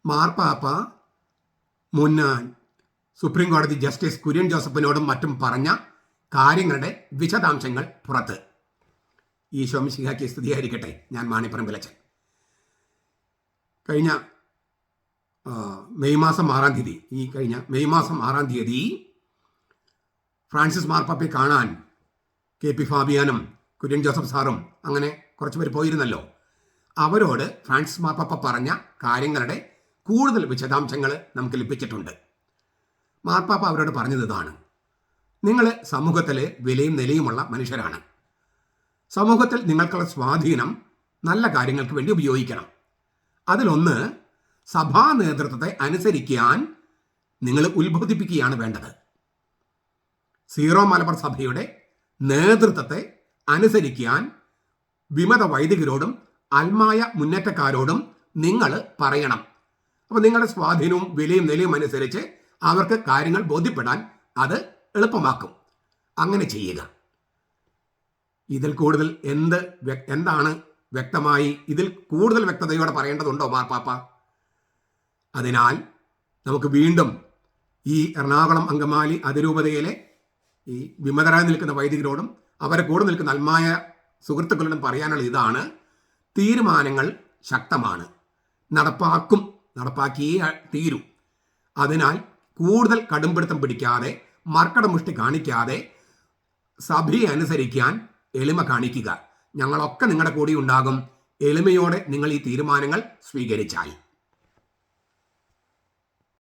മാർപ്പാപ്പ മുൻ സുപ്രീം കോടതി ജസ്റ്റിസ് കുര്യൻ ജോസഫിനോടും മറ്റും പറഞ്ഞ കാര്യങ്ങളുടെ വിശദാംശങ്ങൾ പുറത്ത്. ഈശോ മിശിഹായ്ക്ക് സ്തുതിയായിരിക്കട്ടെ. ഞാൻ മാണിപ്പറമ്പിലച്ചൻ. കഴിഞ്ഞ മെയ് മാസം 6 തീയതി ഫ്രാൻസിസ് മാർപ്പാപ്പയെ കാണാൻ KP ഫാബിയാനും കുര്യൻ ജോസഫ് സാറും അങ്ങനെ കുറച്ച് പേര് പോയിരുന്നല്ലോ. അവരോട് ഫ്രാൻസിസ് മാർപ്പാപ്പ പറഞ്ഞ കാര്യങ്ങളുടെ കൂടുതൽ വിശദാംശങ്ങൾ നമുക്ക് ലഭിച്ചിട്ടുണ്ട്. മാർപ്പാപ്പ അവരോട് പറഞ്ഞത് ഇതാണ്: നിങ്ങൾ സമൂഹത്തിൽ വിലയും നിലയുമുള്ള മനുഷ്യരാണ്. സമൂഹത്തിൽ നിങ്ങൾക്കുള്ള സ്വാധീനം നല്ല കാര്യങ്ങൾക്ക് വേണ്ടി ഉപയോഗിക്കണം. അതിലൊന്ന്, സഭാ നേതൃത്വത്തെ അനുസരിക്കാൻ നിങ്ങൾ ഉത്ബോധിപ്പിക്കുകയാണ് വേണ്ടത്. സീറോ മലബാർ സഭയുടെ നേതൃത്വത്തെ അനുസരിക്കാൻ വിമത വൈദികരോടും അൽമായ മുന്നേറ്റക്കാരോടും നിങ്ങൾ പറയണം. അപ്പോൾ നിങ്ങളുടെ സ്വാധീനവും വിലയും നിലയും അനുസരിച്ച് അവർക്ക് കാര്യങ്ങൾ ബോധ്യപ്പെടാൻ അത് എളുപ്പമാക്കും. അങ്ങനെ ചെയ്യുക. ഇതിൽ കൂടുതൽ എന്താണ് വ്യക്തമായി ഇതിൽ കൂടുതൽ വ്യക്തതയോടെ പറയേണ്ടതുണ്ടോ മാർപ്പാപ്പ? അതിനാൽ നമുക്ക് വീണ്ടും ഈ എറണാകുളം അങ്കമാലി അതിരൂപതയിലെ ഈ വിമതരായി നിൽക്കുന്ന വൈദികരോടും അവരെ കൂടെ നിൽക്കുന്ന അൽമായ സുഹൃത്തുക്കളോടും പറയാനുള്ള ഇതാണ്: തീരുമാനങ്ങൾ ശക്തമാണ്, നടപ്പാക്കിയേ തീരും. അതിനാൽ കൂടുതൽ കടുംപിടുത്തം പിടിക്കാതെ, മർക്കടമുഷ്ടി കാണിക്കാതെ സഭയെ അനുസരിക്കാൻ എളിമ കാണിക്കുക. ഞങ്ങളൊക്കെ നിങ്ങളുടെ കൂടെ ഉണ്ടാകും. എളിമയോടെ നിങ്ങൾ ഈ തീരുമാനങ്ങൾ സ്വീകരിച്ചാൽ.